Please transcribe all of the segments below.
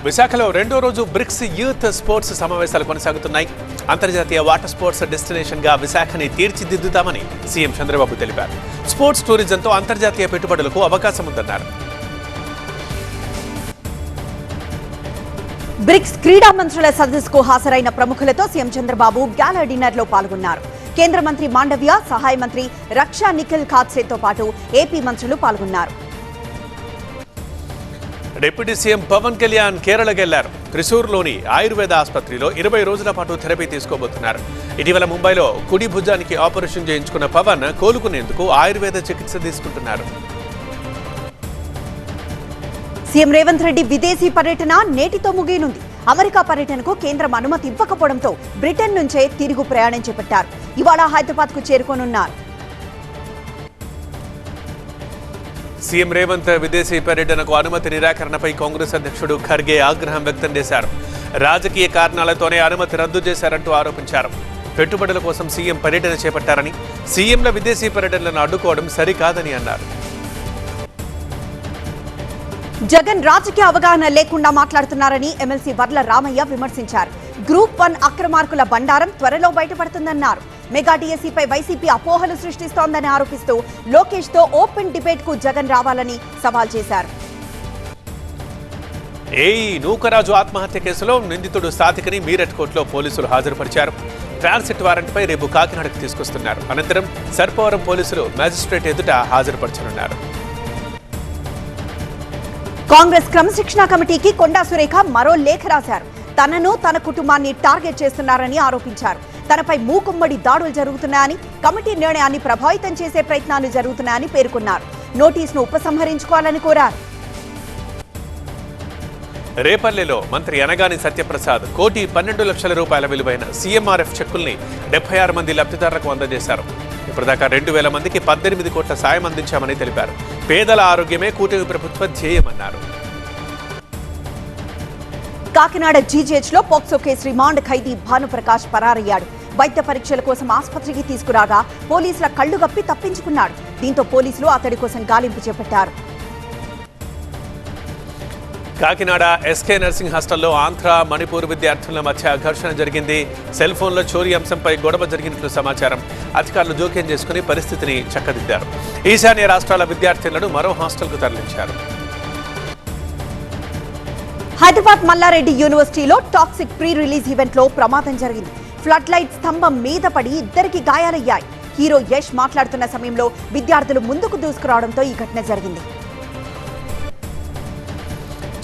విశాఖలో రెండో రోజు బ్రిక్స్ యూత్ స్పోర్ట్స్ సమావేశాలు కొనసాగుతున్నాయి. అంతర్జాతీయ వాటర్ స్పోర్ట్స్ డెస్టినేషన్ గా విశాఖని తీర్చిదిద్దుతామని సీఎం చంద్రబాబు తెలిపారు. స్పోర్ట్స్ టూరిజంతో అంతర్జాతీయ పెట్టుబడులకు అవకాశం ఉందన్నారు. బ్రిక్స్ క్రీడా మంత్రుల సదస్సుకు హాజరైన ప్రముఖులతో సీఎం చంద్రబాబు గ్యాలా డిన్నర్ లో పాల్గొన్నారు. కేంద్ర మంత్రి మాండవ్య, సహాయ మంత్రి రక్షా నిఖిల్ ఖాద్సేతో పాటు ఏపీ మంత్రులు పాల్గొన్నారు. డిప్యూటీ సీఎం పవన్ కళ్యాణ్ కేరళకు వెళ్లారు. త్రిశూర్లోని ఆయుర్వేద ఆసుపత్రిలో 20 రోజుల పాటు థెరపీ తీసుకోబోతున్నారు. ఇటీవల ముంబైలో కుడి భుజానికి ఆపరేషన్ చేయించుకున్న పవన్ కోలుకునేందుకు ఆయుర్వేద చికిత్స తీసుకుంటున్నారు. సీఎం రేవంత్ రెడ్డి విదేశీ పర్యటన నేటితో ముగియనుంది. అమెరికా పర్యటనకు కేంద్రం అనుమతి ఇవ్వకపోవడంతో బ్రిటన్ నుంచే తిరుగు ప్రయాణం చేపట్టారు. ఇవాళ హైదరాబాద్ కు చేరుకోనున్నారు. సీఎం రేవంత్ విదేశీ పర్యటనకు అనుమతి నిరాకరణపై కాంగ్రెస్ అధ్యక్షుడు ఖర్గే ఆగ్రహం వ్యక్తం చేశారు. రాజకీయ కారణాలతోనే అనుమతి రద్దు చేశారంటూ ఆరోపించారు. పెట్టుబడుల కోసం సీఎం పర్యటన చేపట్టారని, సీఎంల విదేశీ పర్యటనలను అడ్డుకోవడం సరికాదని అన్నారు. జగన్ రాజకీయ అవగాహన లేకుండా మాట్లాడుతున్నారని ఎమ్మెల్సీ వర్ల రామయ్య విమర్శించారు. గ్రూప్ 1 అక్రమార్కుల బండారం త్వరలో బయటపడుతుందన్నారు. మెగా డిఎస్సీపై వైసీపీ అపోహలు సృష్టిస్తోందని ఆరోపిస్తూ లోకేష్ తో ఓపెన్ డిబేట్ కు జగన్ రావాలని సవాల్ చేశారు. నూకరాజు ఆత్మహత్య కేసులో నిందితుడు సాతికని మీరట్ కోర్టులో పోలీసులు హాజరుపరిచారు. ట్రాన్సిట్ వారెంట్పై రేపు కాకినాడకు తీసుకొస్తున్నారు. అనంతరం సర్పవరం పోలీసులు మ్యాజిస్ట్రేట్ ఎదుట హాజరుపరచనున్నారు. కాంగ్రెస్ క్రమశిక్షణ కమిటీకి కొండా సురేఖ మరో లేఖ రాశారు. తనను, తన కుటుంబాన్ని టార్గెట్ చేస్తున్నారని ఆరోపించారు. తనపై మూకుమ్మడి దాడులు జరుగుతున్నాయని, కమిటీ నిర్ణయాన్ని ప్రభావితం చేసే ప్రయత్నాలు జరుగుతున్నాయని పేర్కొన్నారు. నోటీసును ఉపసంహరించుకోవాలని కోరారు. రేపల్లెలో మంత్రి అనగాని సత్యప్రసాద్ 1,12,00,000 రూపాయల విలువైన సీఎంఆర్ఎఫ్ చెక్కుల్ని 76 మంది లబ్ధిదారులకు అందజేశారు. ఇప్పటిదాకా 2,000 మందికి 18 కోట్ల సాయం అందించామని తెలిపారు. పేదల ఆరోగ్యమే కూటమి ప్రభుత్వ ధ్యేయమన్నారు. కాకినాడ జీజీహెచ్ లో పోక్సో కేసు రిమాండ్ ఖైదీ భానుప్రకాష్ పరారయ్యాడు. వైద్య పరీక్షల కోసం ఆసుపత్రికి తీసుకురాగా పోలీసుల కళ్లు గప్పి తప్పించుకున్నాడు. దీంతో పోలీసులు అతడి కోసం గాలింపు చేపట్టారు. కాకినాడ ఎస్కే నర్సింగ్ హాస్టల్లో ఆంధ్ర, మణిపూర్ విద్యార్థుల మధ్య ఘర్షణ జరిగింది. సెల్ ఫోన్ల చోరీ అంశంపై గొడవ జరిగినట్లు సమాచారం. అధికారులు జోక్యం చేసుకుని పరిస్థితిని చక్కదిద్దారు. ఈశాన్య రాష్ట్రాల విద్యార్థులను మరో హాస్టల్కు తరలించారు. హైదరాబాద్ మల్లారెడ్డి యూనివర్సిటీలో టాక్సిక్ ప్రీ రిలీజ్ ఈవెంట్ లో ప్రమాదం జరిగింది. ఫ్లడ్ లైట్ స్తంభం మీద పడి ఇద్దరికి గాయాలయ్యాయి. హీరో యష్ మాట్లాడుతున్న సమయంలో విద్యార్థులు ముందుకు దూసుకురావడంతో ఈ ఘటన జరిగింది.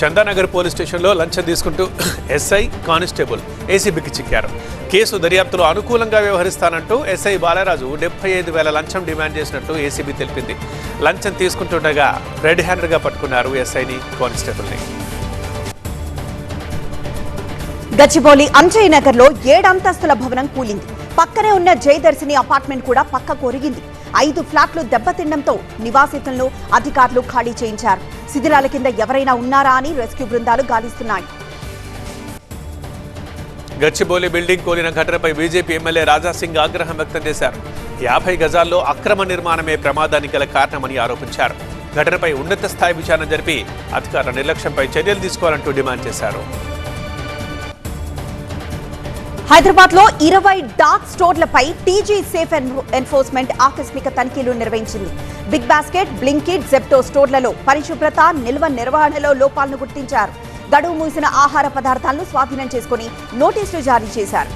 చందానగర్ పోలీస్ స్టేషన్లో లంచం తీసుకుంటూ ఎస్ఐ, కానిస్టేబుల్ ఏసీబీకి చిక్కారు. కేసు దర్యాప్తులో అనుకూలంగా వ్యవహరిస్తానంటూ ఎస్ఐ బాలరాజు 75,000 లంచం డిమాండ్ చేసినట్లు ఏసీబీ తెలిపింది. లంచం తీసుకుంటుండగా రెడ్ హ్యాండెడ్గా పట్టుకున్నారు ఎస్ఐని, కానిస్టేబుల్ని. గచ్చిబౌలి అంజయ్ నగర్ లో 7 అంతస్తుల భవనం కూలింది. పక్కనే ఉన్న జయదర్శిని అపార్ట్మెంట్ కూడా పక్కకు ఒరిగింది. 5 ఫ్లాట్లు దెబ్బతిండంతో నివాసితులను అధికారులు ఖాళీ చేయించారు. శిథిలాల కింద ఎవరైనా ఉన్నారా అని రెస్క్యూ బృందాలు గాలిస్తున్నాయి. గచ్చిబౌలి బిల్డింగ్ కూలిన ఘటనపై బీజేపీ ఎమ్మెల్యే రాజాసింగ్ ఆగ్రహం వ్యక్తం చేశారు. 50 గజాల్లో అక్రమ నిర్మాణమే ప్రమాదానికి గల కారణమని ఆరోపించారు. ఘటనపై ఉన్నత స్థాయి విచారణ జరిపి అధికారుల నిర్లక్ష్యంపై చర్యలు తీసుకోవాలంటూ డిమాండ్ చేశారు. హైదరాబాద్ లో 20 డార్క్ స్టోర్లపై టీజీ సేఫ్ ఎన్ఫోర్స్మెంట్ ఆకస్మిక తనిఖీలు నిర్వహించింది. బిగ్ బాస్కెట్, బ్లింకిట్, జెప్టో స్టోర్లలో పరిశుభ్రత, నిల్వ నిర్వహణలో లోపాలను గుర్తించారు. గడువు మూసిన ఆహార పదార్థాలను స్వాధీనం చేసుకుని నోటీసులు జారీ చేశారు.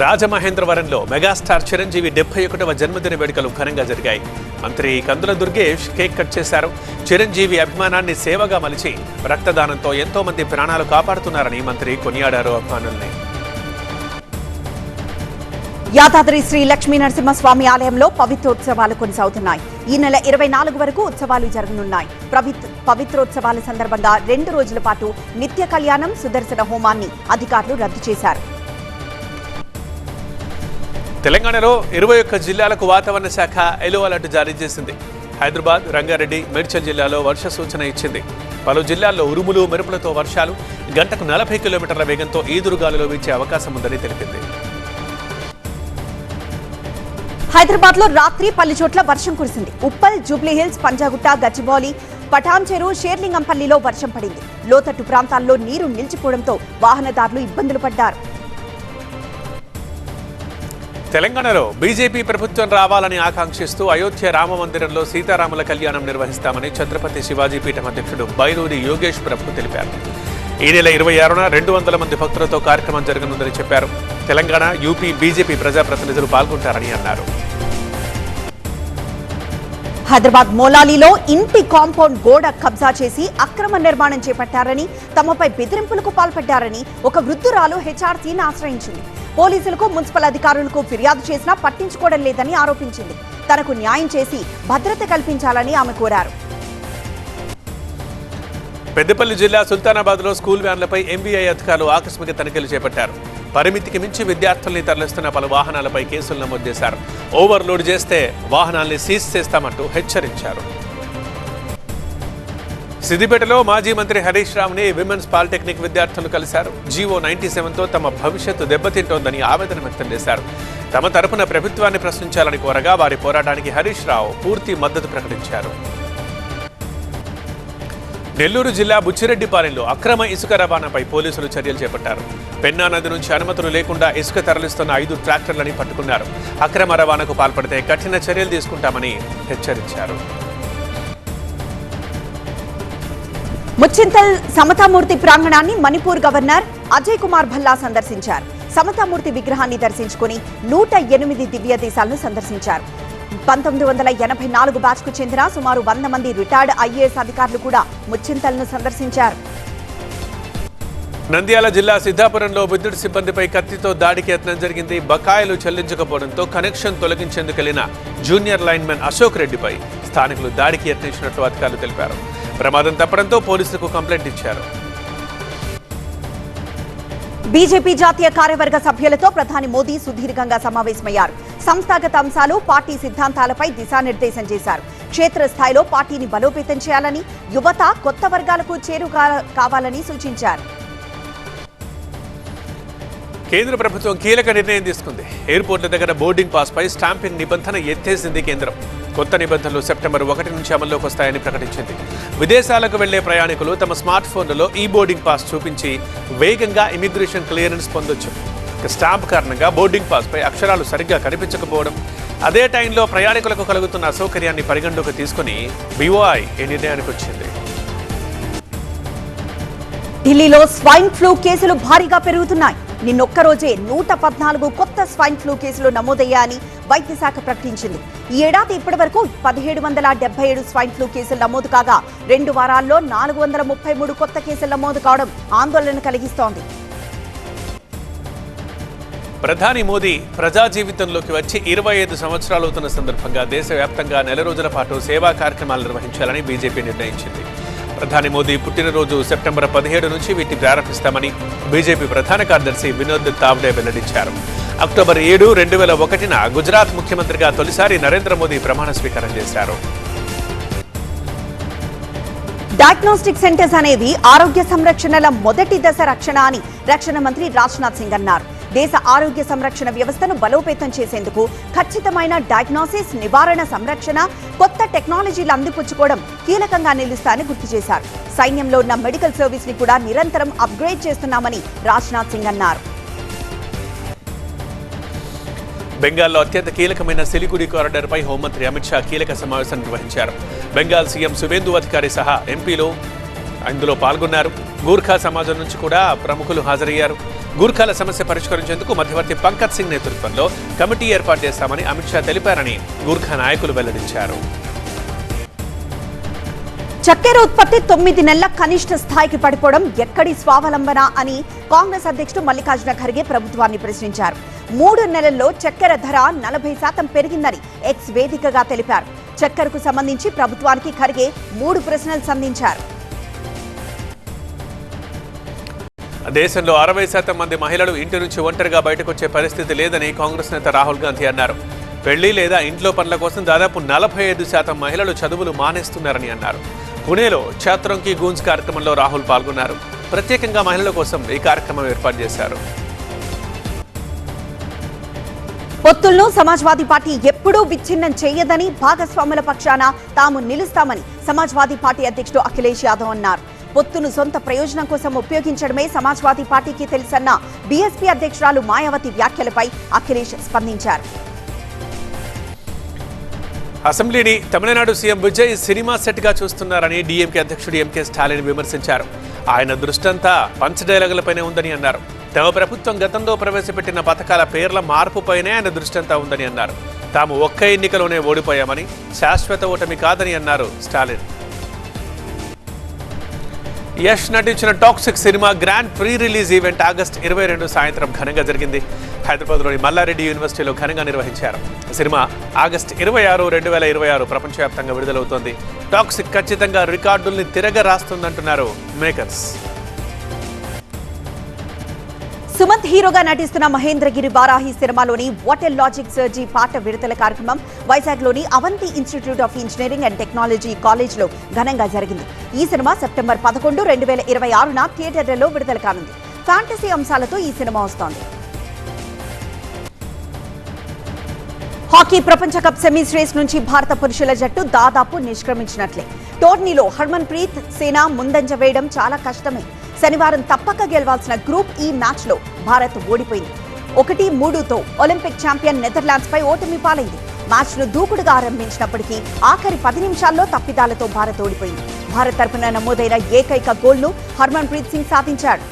రాజమహేంద్రవరంలో మెగాస్టార్ చిరంజీవి 71వ జన్మదిన వేడుకలు ఘనంగా జరిగాయి. మంత్రి కందుల దుర్గేష్ కేక్ కట్ చేశారు. చిరంజీవి అభిమానాన్ని సేవగా మలిచి రక్తదానంతో ఎంతో మంది ప్రాణాలు కాపాడుతున్నారని మంత్రి కొనియాడారు అభిమానుల్ని. యాదాద్రి శ్రీ లక్ష్మీ నరసింహస్వామి ఆలయంలో పవిత్రోత్సవాలు కొనసాగుతున్నాయి. ఈ నెల 24 వరకు ఉత్సవాలు జరగనున్నాయి. పవిత్రోత్సవాల సందర్భంగా 2 రోజుల పాటు నిత్య కళ్యాణం, సుదర్శన హోమాన్ని అధికారులు రద్దు చేశారు. తెలంగాణలో 21 జిల్లాలకు వాతావరణ శాఖ ఎల్లో అలర్ట్ జారీ చేసింది. హైదరాబాద్, రంగారెడ్డి, మేడ్చల్ జిల్లాలో వర్ష సూచన ఇచ్చింది. పలు జిల్లాల్లో ఉరుములు, మెరుపులతో వర్షాలు, గంటకు 40 కిలోమీటర్ల వేగంతో ఈదురుగాలులు వీచే అవకాశం ఉందని తెలిపింది. హైదరాబాద్ లో రాత్రి పలు చోట్ల వర్షం కురిసింది. ఉప్పల్, జూబ్లీ హిల్స్, పంజాగుట్ట, గచ్చిబౌలి, పటాన్ చెరువు షేర్లింగంపల్లిలో వర్షం పడింది. లోతట్టు ప్రాంతాల్లో నీరు నిలిచిపోవడంతో వాహనదారులు ఇబ్బందులు పడ్డారు. తెలంగాణలో బీజేపీ ప్రభుత్వం రావాలని ఆకాంక్షిస్తూ అయోధ్య రామ మందిరంలో సీతారాముల కళ్యాణం నిర్వహిస్తామని ఛత్రపతి శివాజీ పీఠం అధ్యక్షుడు బైరూరి యోగేష్ ప్రభు తెలిపారు. ఈ నెల 26న 200 మంది భక్తులతో కార్యక్రమం జరగనుందని చెప్పారు. తెలంగాణ, యూపీ బీజేపీ ప్రజాప్రతినిధులు పాల్గొంటారని అన్నారు. హైదరాబాద్ మోలాలిలో ఇంటి కాంపౌండ్ గోడ కబ్జా చేసి అక్రమ నిర్మాణం చేపట్టారని, తమపై బెదిరింపులకు పాల్పడ్డారని ఒక వృద్ధురాలు హెచ్ఆర్సీని ఆశ్రయించింది. పోలీసులకు, మున్సిపల్ అధికారులకు ఫిర్యాదు చేసినా పట్టించుకోవడం లేదని ఆరోపించింది. తనకు న్యాయం చేసి భద్రత కల్పించాలని ఆమె కోరారు. పెద్దపల్లి జిల్లా సుల్తానాబాద్లో స్కూల్ వ్యాన్లపై ఎంబీఐ అధికారులు ఆకస్మిక తనిఖీలు చేపట్టారు. పరిమితికి మించి విద్యార్థుల్ని తరలిస్తున్న పలు వాహనాలపై కేసులు నమోదు చేశారు. ఓవర్లోడ్ చేస్తే వాహనాల్ని సీజ్ చేస్తామంటూ హెచ్చరించారు. సిద్దిపేటలో మాజీ మంత్రి హరీష్ రావుని విమెన్స్ పాలిటెక్నిక్ విద్యార్థులు కలిశారు. జీవో 97తో తమ భవిష్యత్తు దెబ్బతింటోందని ఆవేదన వ్యక్తం చేశారు. తమ తరపున ప్రభుత్వాన్ని ప్రశ్నించాలని కోరగా వారి పోరాటానికి హరీష్ రావు పూర్తి మద్దతు ప్రకటించారు. నెల్లూరు జిల్లా బుచ్చిరెడ్డిపాలెంలో అక్రమ ఇసుక రవాణాపై పోలీసులు చర్యలు చేపట్టారు. పెన్నా నది నుంచి అనుమతులు లేకుండా ఇసుక తరలిస్తున్న 5 ట్రాక్టర్లని పట్టుకున్నారు. అక్రమ రవాణాకు పాల్పడితే కఠిన చర్యలు తీసుకుంటామని హెచ్చరించారు. ముచ్చింతల్ సమతామూర్తి ప్రాంగణాన్ని మణిపూర్ గవర్నర్ అజయ్ కుమార్ భల్లా సందర్శించారు. సమతామూర్తి విగ్రహాన్ని దర్శించుకుని 108 దివ్య దేశాలను సందర్శించారు. 1984 బ్యాచ్ కు చెందిన సుమారు 100 మంది రిటైర్డ్ ఐఏఎస్ అధికారులు కూడా ముచ్చింతల్ను సందర్శించారు. నంద్యాల జిల్లా సిద్ధాపురంలో విద్యుత్ సిబ్బందిపై కత్తితో దాడికి యత్నం జరిగింది. బకాయిలు చెల్లించకపోవడంతో కనెక్షన్ తొలగించేందుకు వెళ్లిన జూనియర్ లైన్మెన్ అశోక్ రెడ్డిపై స్థానికులు దాడికి యత్నించినట్లు అధికారులు తెలిపారు. ప్రమాదం తప్పడంతో పోలీసులకు కంప్లైంట్ ఇచ్చారు. బీజేపీ జాతీయ కార్యవర్గ సభ్యులతో ప్రధాని మోదీ సుదీర్ఘంగా సమావేశమయ్యారు. సంస్థాగత అంశాలు, పార్టీ సిద్ధాంతాలపై దిశానిర్దేశం చేశారు. క్షేత్రస్థాయిలో పార్టీని బలోపేతం చేయాలని, యువత కొత్త వర్గాలకు చేరువ కావాలని సూచించారు. కేంద్ర ప్రభుత్వం కీలక నిర్ణయం తీసుకుంది. ఎయిర్పోర్ట్ల దగ్గర బోర్డింగ్ పాస్ పై స్టాంపింగ్ నిబంధన ఎత్తేసింది కేంద్రం. కొత్త నిబంధనలు సెప్టెంబర్ 1 నుంచి అమల్లోకి వస్తాయని ప్రకటించింది. విదేశాలకు వెళ్లే ప్రయాణికులు తమ స్మార్ట్ ఫోన్లలో ఈ బోర్డింగ్ పాస్ చూపించి వేగంగా ఇమిగ్రేషన్ క్లియరెన్స్ పొందొచ్చు. స్టాంప్ కారణంగా బోర్డింగ్ పాస్ పై అక్షరాలు సరిగ్గా కనిపించకపోవడం, అదే టైంలో ప్రయాణికులకు కలుగుతున్న అసౌకర్యాన్ని పరిగణలోకి తీసుకుని BOI ఈ నిర్ణయానికి వచ్చింది. ఢిల్లీలో స్వైన్ ఫ్లూ కేసులు భారీగా పెరుగుతున్నాయి. నిన్నొక్కరోజే 114 కొత్త స్వైన్ ఫ్లూ కేసులు నమోదయ్యాయని వైద్య శాఖ ప్రకటించింది. ఈ ఏడాది ఇప్పటి వరకు 1777 స్వైన్ ఫ్లూ కేసులు నమోదు కాగా 2 వారాల్లో 433 కొత్త కేసులు నమోదు కావడం ఆందోళన కలిగిస్తోంది. ప్రధాని మోదీ ప్రజా జీవితంలోకి వచ్చి 25 సంవత్సరాలు అవుతున్న సందర్భంగా దేశవ్యాప్తంగా నెల రోజుల పాటు సేవా కార్యక్రమాలు నిర్వహించాలని బీజేపీ నిర్ణయించింది. ప్రధాని మోదీ పుట్టినరోజు సెప్టెంబర్ 17 నుంచి వీటిని ప్రారంభిస్తామని బీజేపీ ప్రధాన కార్యదర్శి వినోద్ తావ్డే వెల్లడించారు. అక్టోబర్ 7, 2001న గుజరాత్ ముఖ్యమంత్రిగా తొలిసారి నరేంద్ర మోదీ ప్రమాణ స్వీకారం చేశారు. డయాగ్నోస్టిక్ సెంటర్స్ అనేవి ఆరోగ్య సంరక్షణల మొదటి దశ రక్షణ అని రక్షణ మంత్రి రాజ్నాథ్ సింగ్ అన్నారు. దేశ ఆరోగ్య సంరక్షణ వ్యవస్థను బలోపేతం చేసేందుకు ఖచ్చితమైన డయాగ్నోసిస్, నివారణ, సంరక్షణ, కొత్త టెక్నాలజీలు అందిపుచ్చుకోవడం కీలకంగా నిలుస్తాయని గుర్తు చేశారు. సైన్యంలో ఉన్న మెడికల్ సర్వీస్ ని కూడా నిరంతరం అప్గ్రేడ్ చేస్తున్నామని రాజ్నాథ్ సింగ్ అన్నారు. బెంగాల్లో అత్యంత కీలకమైన సిలిగుడి కారిడార్పై హోంమంత్రి అమిత్ షా కీలక సమావేశం నిర్వహించారు. బెంగాల్ సీఎం సువేందు అధికారి సహా ఎంపీలు ఇందులో పాల్గొన్నారు. గూర్ఖా సమాజం నుంచి కూడా ప్రముఖులు హాజరయ్యారు. గూర్ఖాల సమస్య పరిష్కరించేందుకు మధ్యవర్తి పంకజ్ సింగ్ నేతృత్వంలో కమిటీ ఏర్పాటు చేస్తామని అమిత్ షా తెలిపారని గూర్ఖా నాయకులు వెల్లడించారు. చక్కెర ఉత్పత్తి 9 నెలల కనిష్ట స్థాయికి పడిపోవడం ఎక్కడి స్వావలంబన అని కాంగ్రెస్ అధ్యక్షుడు మల్లికార్జున ఖర్గే ప్రభుత్వాన్ని ప్రశ్నించారు. 3 నెలల్లో చక్కెర ధర 40% పెరిగిందని ఎక్స్ వేదికగా తెలిపారు. చక్కెరకు సంబంధించి ప్రభుత్వానికి ఖర్గే 3 ప్రశ్నలు సంధించారు. దేశంలో 60% మంది మహిళలు ఇంటి నుంచి ఒంటరిగా బయటకు వచ్చే పరిస్థితి లేదని కాంగ్రెస్ నేత రాహుల్ గాంధీ అన్నారు. పెళ్లి లేదా ఇంట్లో పనుల కోసం దాదాపు 45% మహిళలు చదువులు మానేస్తున్నారని అన్నారు. పుణేలో ఛాత్రోంకి గూంజ్ కార్యక్రమంలో రాహుల్ పాల్గొన్నారు. ప్రత్యేకంగా మహిళల కోసం ఈ కార్యక్రమం ఏర్పాటు చేశారు. పొత్తులను సమాజ్వాదీ పార్టీ ఎప్పుడూ విచ్ఛిన్నం చేయదని, భాగస్వాముల పక్షాన తాము నిలుస్తామని సమాజ్వాదీ పార్టీ అధ్యక్షుడు అఖిలేష్ యాదవ్ అన్నారు. పొత్తును సొంత ప్రయోజనం కోసం ఉపయోగించడమే సమాజ్వాదీ పార్టీకి తెలుసన్న బీఎస్పీ అధ్యక్షురాలు మాయావతి వ్యాఖ్యలపై అఖిలేష్ స్పందించారు. అసెంబ్లీని Tamil Nadu CM Vijay cinema set గా చూస్తున్నారని డీఎంకే అధ్యక్షుడు ఎంకే స్టాలిన్ విమర్శించారు. ఆయన దృష్టంతా పంచ్ డైలాగులపైనే ఉందని అన్నారు. తమ ప్రభుత్వం గతంలో ప్రవేశపెట్టిన పథకాల పేర్ల మార్పుపైనే ఆయన దృష్టంతా ఉందని అన్నారు. తాము ఒక్క ఎన్నికలోనే ఓడిపోయామని, శాశ్వత ఓటమి కాదని అన్నారు స్టాలిన్. యష్ నటించిన toxic cinema grand pre release event August 22 సాయంత్రం ఘనంగా జరిగింది. హైదరాబాద్లోని మల్లారెడ్డి యూనివర్సిటీలో ఘనంగా నిర్వహించారు. సినిమా ఆగస్టు 26, 2026 ప్రపంచవ్యాప్తంగా విడుదలవుతోంది. టాక్సిక్ ఖచ్చితంగా రికార్డుల్ని తిరగరాస్తుందంటున్నారు మేకర్స్. సుమంత్ హీరోగా నటిస్తున్న మహేంద్రగిరి వారాహి సినిమాలోని వాట్ ఎ లాజిక్ సర్జీ పాట విడుదల కార్యక్రమం వైజాగ్లోని Avanthi institute of engineering and technology కాలేజ్లో ఘనంగా జరిగింది. ఈ సినిమా సెప్టెంబర్ 11, 2026న థియేటర్లలో విడుదల కానుంది. ఫ్యాంటసీ అంశాలతో ఈ సినిమా వస్తోంది. హాకీ ప్రపంచ కప్ సెమీస్ రేస్ నుంచి భారత పురుషుల జట్టు దాదాపు నిష్క్రమించినట్లే. టోర్నీలో హర్మన్ ప్రీత్ సేన ముందంజ వేయడం చాలా కష్టమే. శనివారం తప్పక గెలవాల్సిన గ్రూప్ ఈ మ్యాచ్లో భారత్ ఓడిపోయింది. 1-3తో ఒలింపిక్ ఛాంపియన్ నెదర్లాండ్స్ పై ఓటమి పాలైంది. మ్యాచ్ను దూకుడుగా ఆరంభించినప్పటికీ ఆఖరి 10 నిమిషాల్లో తప్పిదాలతో భారత్ ఓడిపోయింది. భారత్ తరపున నమోదైన ఏకైక గోల్ను హర్మన్ ప్రీత్ సింగ్ సాధించాడు.